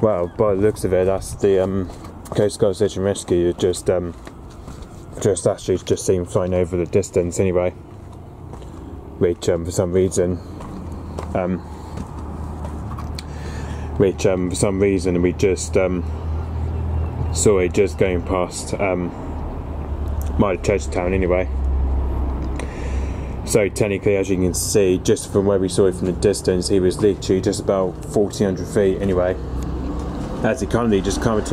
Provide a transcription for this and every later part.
Well, by the looks of it, that's the Coast Guard Search and Rescue just actually just seen flying over the distance anyway, which for some reason we just saw it just going past my Churchtown anyway. So technically, as you can see, just from where we saw it from the distance, he was literally just about 1,400 feet anyway. As he currently just climbed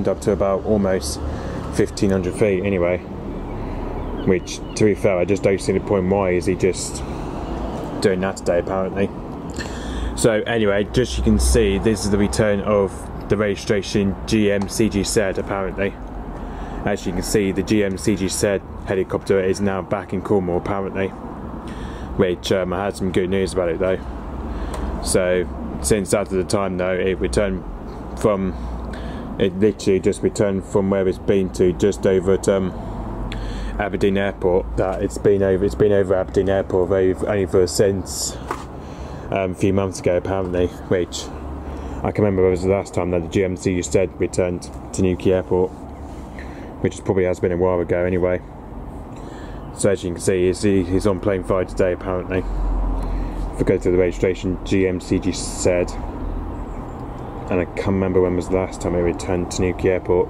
up to about almost 1,500 feet anyway. Which, to be fair, I just don't see the point why is he just doing that today apparently. So anyway, just you can see, this is the return of the registration G-MCGZ apparently. As you can see, the G-MCGZ helicopter is now back in Cornwall apparently, which I had some good news about it though. So since that at the time though, it literally just returned from where it's been to just over at Aberdeen Airport. That it's been over Aberdeen Airport over since a few months ago apparently, which I can remember was the last time that the G-MCGZ returned to Newquay Airport, which probably has been a while ago anyway. So as you can see, he's on plane fire today apparently. If I go to the registration G-MCGZ, and I can't remember when was the last time he returned to Newquay Airport.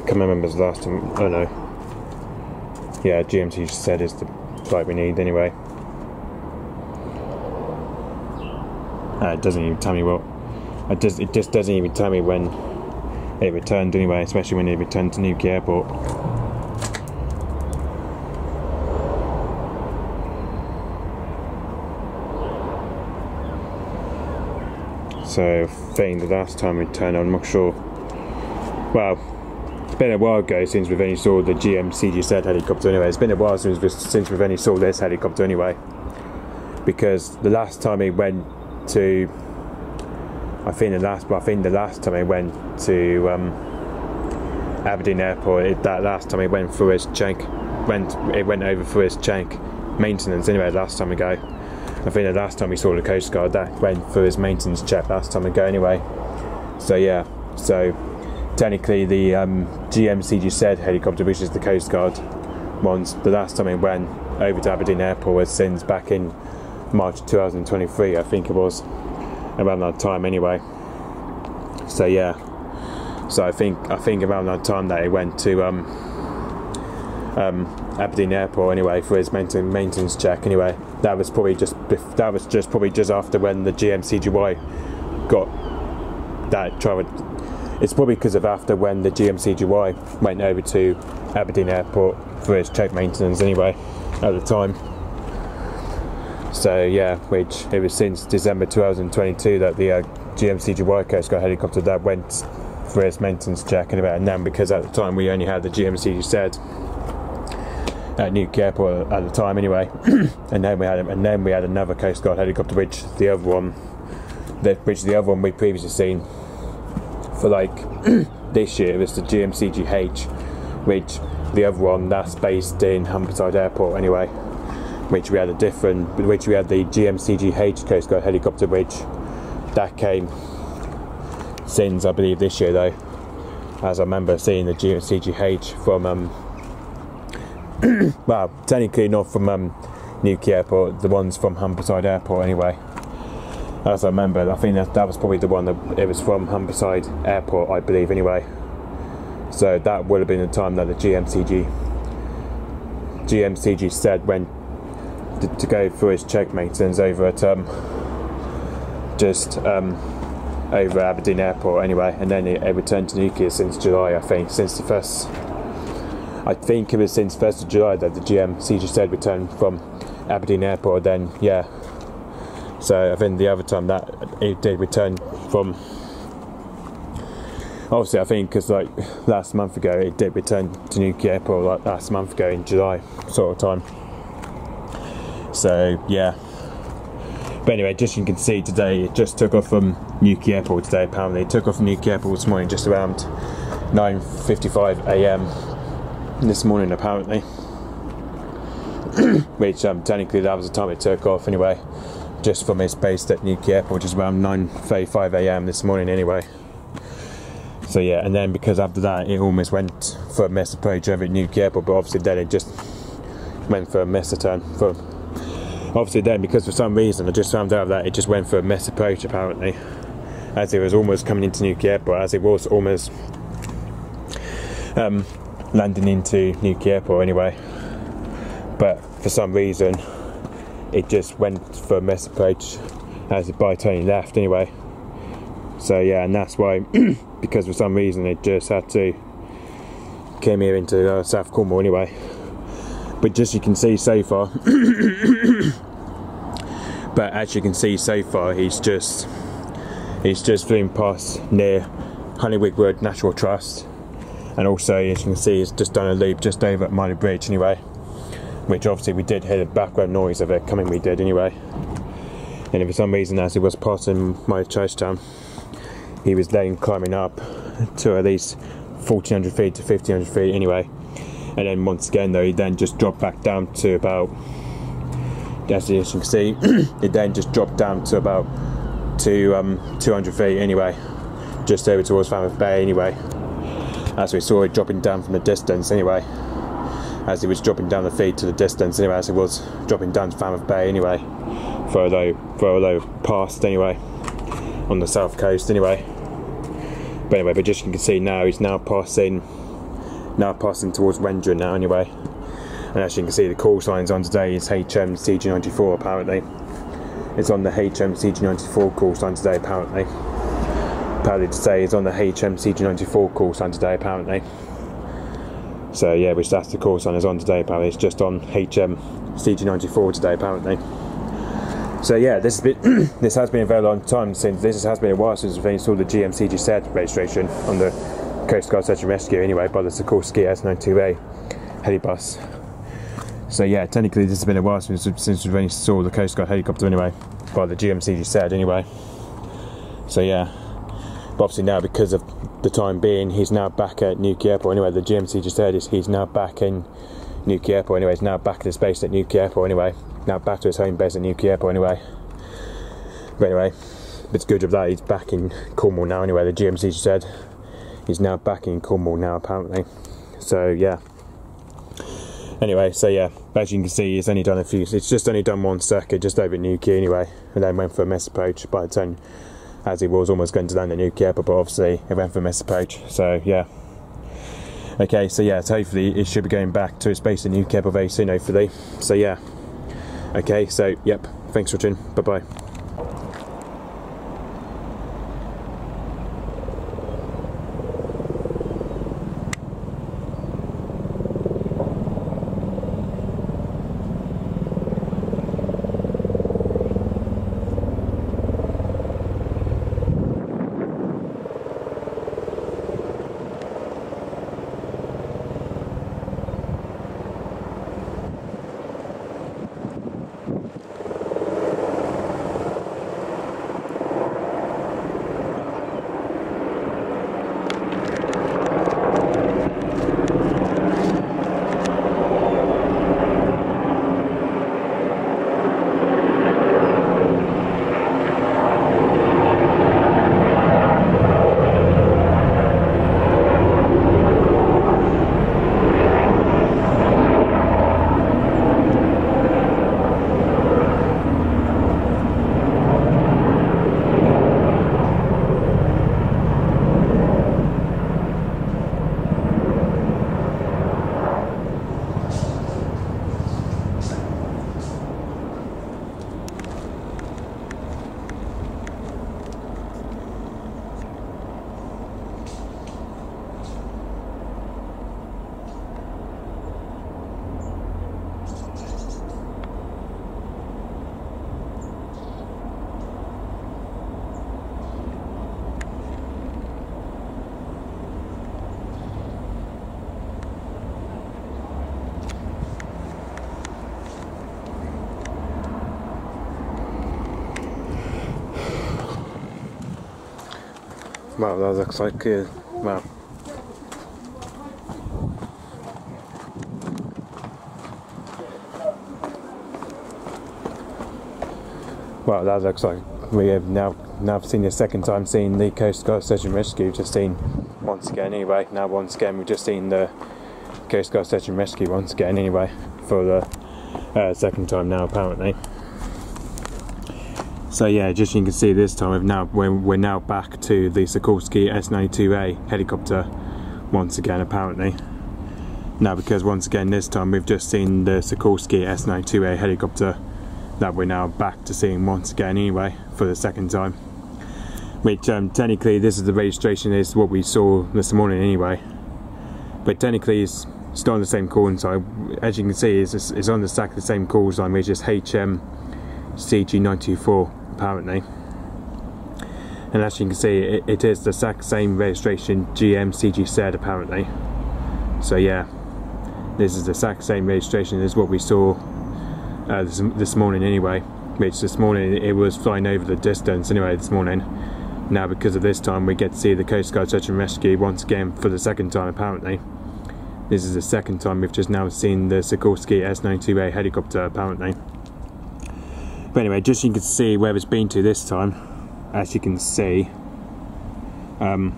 Can't remember when was the last time. Oh no. Yeah, G-MCGZ is the flight we need anyway. It doesn't even tell me what. It just doesn't even tell me when it returned anyway, especially when it returned to Newquay Airport. So I think the last time we returned, I'm not sure. Well, it's been a while ago since we've only saw the G-MCGZ helicopter anyway. It's been a while since we've only saw this helicopter anyway. Because the last time it went to, I think the last time I went to Aberdeen Airport, that last time it went through its check, it went over through its check maintenance anyway. Last time ago, I think the last time we saw the Coast Guard, that went through its maintenance check last time ago anyway. So yeah, so technically the G-MCGZ helicopter, which is the Coast Guard ones, the last time it went over to Aberdeen Airport was since back in March 2023, I think it was, around that time anyway. So yeah, so I think around that time that it went to Aberdeen Airport anyway for its maintenance check anyway. That was probably just after when the G-MCGY got that travel. It's probably because of after when the G-MCGY went over to Aberdeen Airport for its check maintenance anyway at the time. So yeah, which it was since December 2022 that the G-MCGY Coast Guard helicopter that went for its maintenance check anyway. And then because at the time we only had the G-MCGZ at Newquay Airport at the time anyway, and then we had another Coast Guard helicopter, which the other one we previously seen for like this year was the G-MCGH, which the other one that's based in Humberside Airport anyway. Which we had the G-MCGH Coast Guard helicopter, which that came since I believe this year though, as I remember seeing the G-MCGH from well, technically not from Newquay Airport, the ones from Humberside Airport anyway. As I remember, I think that was probably the one that it was from Humberside Airport, I believe anyway. So that would have been the time that the G-MCGZ went to go through its check maintenance over at over Aberdeen Airport anyway, and then it returned to Newquay since July. I think it was since 1st of July that the G-MCGZ returned from Aberdeen Airport. Then yeah, so I think the other time that it did return from, obviously I think because like last month ago it did return to Newquay Airport like last month ago in July sort of time. So yeah, but anyway, just you can see today it just took off from Newquay Airport today. Apparently it took off from Newquay Airport this morning just around 9:55 a.m. this morning apparently. Which technically that was the time it took off anyway, just from its base at Newquay Airport, which is around 9:35 a.m. this morning anyway. So yeah, and then because after that it almost went for a miss approach over at Newquay Airport, but obviously then it just went for a miss return. Obviously then, because for some reason I just found out that it just went for a miss approach apparently, as it was almost coming into Newquay Airport, as it was almost landing into Newquay Airport anyway. But for some reason it just went for a miss approach as it by turning left anyway. So yeah, and that's why because for some reason it just had to came here into South Cornwall anyway. But just you can see so far but as you can see so far he's just flew past near Honeywick Wood Natural Trust, and also as you can see he's just done a loop just over at Miley Bridge anyway, which obviously we did hear the background noise of it coming, we did anyway. And for some reason as he was passing my church town, he was then climbing up to at least 1400 feet to 1500 feet anyway. And then once again though, he then just dropped back down to about, as you can see, it then just dropped down to about 200 feet anyway, just over towards Falmouth Bay anyway, as we saw it dropping down from the distance anyway, as he was dropping down the feet to the distance anyway, as he was dropping down to Falmouth Bay anyway, for a low past anyway, on the south coast anyway. But anyway, but just you can see now he's now passing towards Wendron now anyway. And as you can see the call signs on today is HMCG924 apparently. It's on the HMCG924 call sign today apparently. Proudly to say it's on the HMCG924 call sign today apparently. So yeah, which that's the call sign is on today apparently. It's just on HMCG924 today apparently. So yeah, this has been a very long time since, this has been a while since we've installed the G-MCGZ registration on the Coast Guard Search and Rescue anyway, by the Sikorsky S-92-A Helibus. So yeah, technically this has been a while since we've only saw the Coast Guard helicopter anyway, by the G-MCGZ anyway. So yeah, but obviously now because of the time being, he's now back at Newquay Airport anyway. The G-MCGZ he's now back in Newquay Airport anyway. He's now back at his base at Newquay Airport anyway. Now back to his home base at Newquay Airport anyway. But anyway, it's good of that he's back in Cornwall now anyway. The G-MCGZ he's now back in Cornwall now apparently. So yeah. Anyway, so yeah, as you can see, it's just only done one circuit just over Newquay anyway, and then went for a miss approach by the time, as he was almost going to land at Newquay Airport, but obviously it went for a miss approach. So yeah. Okay, so yeah, so hopefully it should be going back to its base in Newquay Airport very soon, hopefully. So yeah. Okay, so yep, thanks for watching. Bye bye. Wow, that looks like, wow. Well, that looks like we have now seen the second time seeing the Coast Guard Search and Rescue. Just seen once again anyway. Now once again we've just seen the Coast Guard Search and Rescue once again anyway, for the second time now apparently. So yeah, just you can see this time we're now back to the Sikorsky S-92-A helicopter once again apparently. Now because once again this time we've just seen the Sikorsky S-92-A helicopter that we're now back to seeing once again anyway for the second time. Which technically this is the registration is what we saw this morning anyway. But technically it's still on the same call sign. As you can see it's on exactly the same call sign, which is HMCG924 apparently. And as you can see it is the exact same registration G-MCGZ apparently. So yeah, this is the exact same registration as what we saw this morning anyway, which this morning it was flying over the distance anyway this morning. Now because of this time we get to see the Coast Guard Search and Rescue once again for the second time apparently. This is the second time we've just now seen the Sikorsky S-92-A helicopter apparently. But anyway, just so you can see where it's been to this time, as you can see, it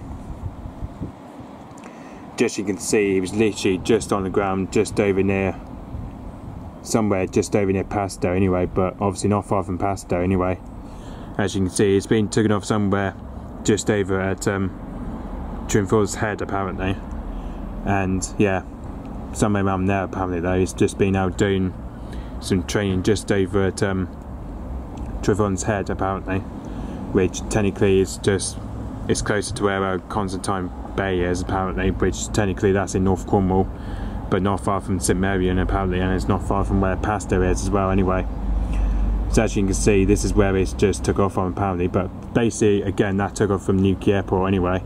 was literally just on the ground, just over near, somewhere just over near Bristow anyway, but obviously not far from Bristow anyway. As you can see, it's been taken off somewhere just over at Trimford's Head apparently. And yeah, somewhere around there apparently though. It's just been out doing some training just over at Trimford's Head apparently, which technically is it's closer to where Constantine Bay is apparently, which technically that's in North Cornwall, but not far from St Marion apparently, and it's not far from where Bristow is as well anyway. So as you can see, this is where it's just took off from apparently, but basically again that took off from Newquay Airport anyway.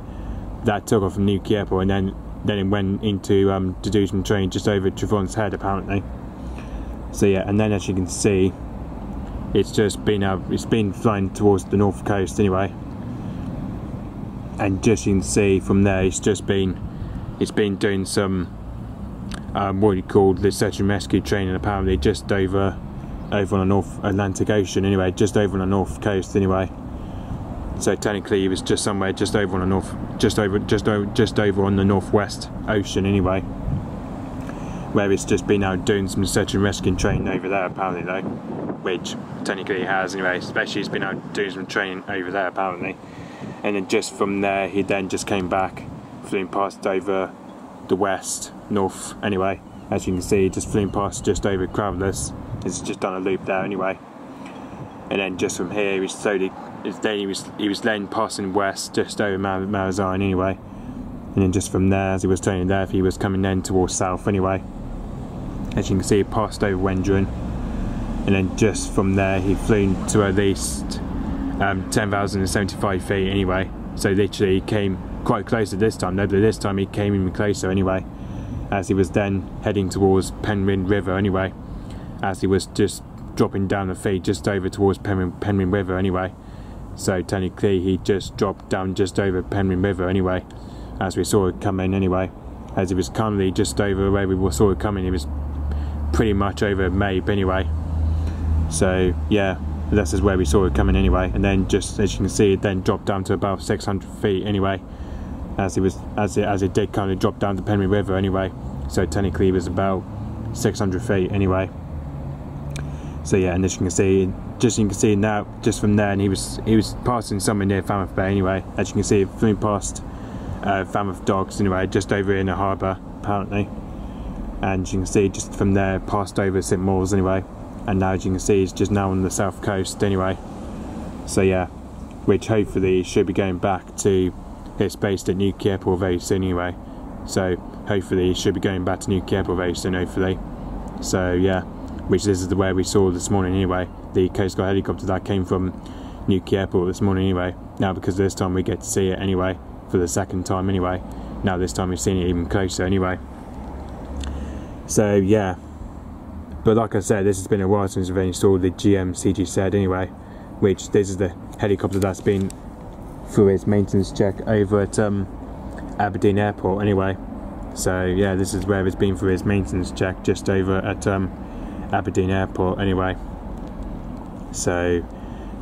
That took off from Newquay Airport and then it went into to do some training just over Trimford's Head apparently. So yeah, and then as you can see it's been flying towards the north coast anyway. And just you can see from there it's been doing some what you call the search and rescue training apparently just over on the North Atlantic Ocean anyway, just over on the north coast anyway. So technically it was just somewhere just over on the just over on the northwest ocean anyway, where it's just been out doing some search and rescue training over there apparently though, which technically he has anyway, especially he's been out doing some training over there apparently. And then just from there he then just came back, flew past over the north anyway. As you can see, just flew past just over Craveless. It's just done a loop there anyway. And then just from here he was then passing west just over Marizine anyway. And then just from there, as he was turning there, he was coming then towards south anyway. As you can see, he passed over Wendron. And then just from there he flew to at least 10,075 feet anyway. So literally he came quite close at this time, though, but this time he came even closer anyway, as he was then heading towards Penryn River anyway, as he was just dropping down the feet just over towards Penryn River anyway. So technically he just dropped down just over Penryn River anyway, as we saw it coming anyway. As he was currently just over where we saw it coming, he was pretty much over Mabe anyway. So yeah, this is where we saw it coming anyway. And then just as you can see, it then dropped down to about 600 feet anyway, as it did kind of drop down to Penryn River anyway. So technically it was about 600 feet anyway. So yeah, and as you can see now, just from there, and he was passing somewhere near Falmouth Bay anyway. As you can see, it flew past Falmouth Docks anyway, just over in the harbour apparently. And you can see just from there, passed over St Mawes anyway. And now as you can see, it's just now on the south coast anyway. So yeah, which hopefully should be going back to his base at Newquay Airport very soon anyway. So hopefully he should be going back to Newquay Airport very soon hopefully. So yeah, which this is the way we saw this morning anyway, the Coast Guard helicopter that came from Newquay Airport this morning anyway. Now because this time we get to see it anyway, for the second time anyway. Now this time we've seen it even closer anyway. So yeah, but like I said, this has been a while since we've installed the G-MCGZ anyway, which this is the helicopter that's been through its maintenance check over at Aberdeen Airport anyway. So yeah, this is where it's been through its maintenance check, just over at Aberdeen Airport anyway. So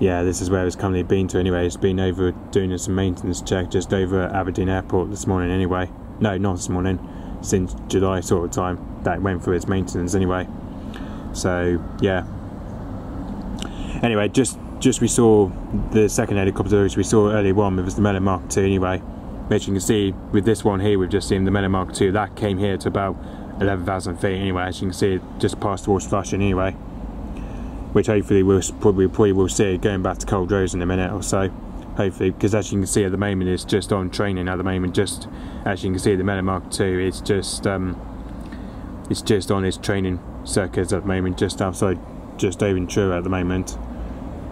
yeah, this is where it's currently been to anyway. It's been over doing some maintenance check just over at Aberdeen Airport this morning anyway. No, not this morning, since July sort of time that went through its maintenance anyway. So yeah, anyway, just we saw the second helicopter which we saw earlier on. It was the Mellor Mark II anyway, which you can see with this one here. We've just seen the Mellor Mark II that came here to about 11,000 feet anyway. As you can see, it just passed towards Flushing anyway, which hopefully we'll probably will see going back to Cold Rose in a minute or so, hopefully, because as you can see at the moment it's just on training at the moment. Just as you can see, the Mellor Mark II, it's just on its training circuits at the moment, just outside, just over Truro at the moment.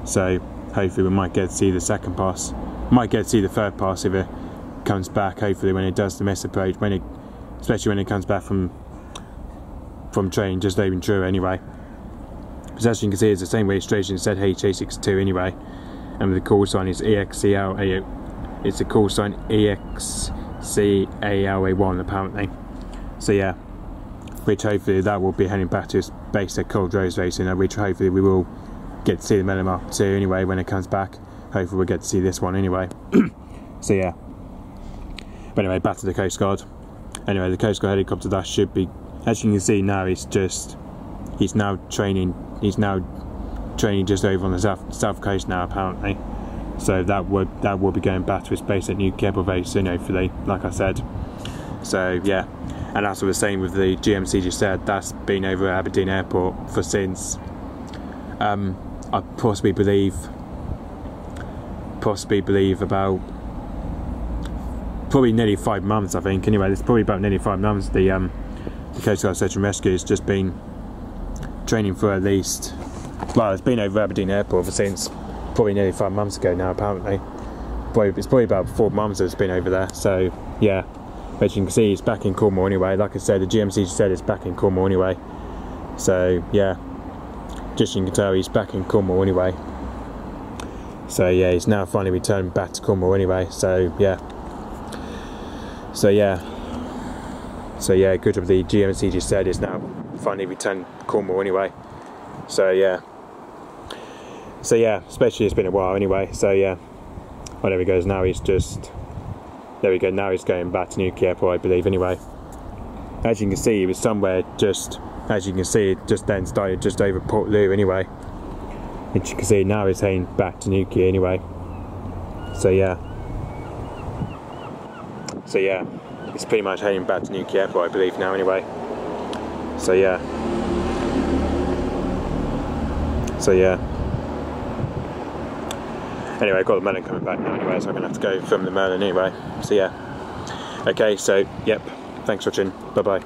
So hopefully we might get to see the second pass, might get to see the third pass if it comes back, hopefully, when it does the miss approach, especially when it comes back from training just over Truro anyway. Because as you can see, it's the same registration, it said HA62 anyway, and the call sign is EXCL, it's the call sign EXCALA1 apparently. So yeah, which hopefully that will be heading back to its base at Cold Rose Racing, which hopefully we will get to see the Mellor Mark II anyway when it comes back. Hopefully we'll get to see this one anyway. So yeah, but anyway, back to the Coast Guard. Anyway, the Coast Guard helicopter, that should be, as you can see now, he's now training just over on the south coast now apparently. So that will be going back to its base at Newcastle very soon, hopefully, like I said. So yeah, and that's what we're saying with the G-MCGZ. That's been over at Aberdeen Airport for since I possibly believe about probably nearly 5 months, I think. Anyway, it's probably about nearly 5 months. The Coast Guard Search and Rescue has just been training for at least, well, it's been over Aberdeen Airport for since probably nearly 5 months ago now apparently. It's probably about 4 months that it's been over there. So yeah, as you can see, it's back in Cornwall anyway. Like I said, the G-MCGZ is back in Cornwall anyway. So yeah, just you can tell he's back in Cornwall anyway. So yeah, he's now finally returned back to Cornwall anyway. So yeah, good job. The G-MCGZ is now finally returned to Cornwall anyway. So yeah, especially it's been a while anyway. So yeah, well, there he goes. Now he's just, there we go. Now he's going back to Newquay Airport, I believe anyway. As you can see, he was somewhere just, as you can see, it just then started just over Portloo anyway. As you can see, now it's heading back to Newquay anyway. So yeah, it's pretty much heading back to Newquay Airport, I believe now anyway. So yeah, anyway, I've got the Merlin coming back now anyway, so I'm going to have to go film the Merlin anyway. So yeah, okay, so yep, thanks for watching, bye bye.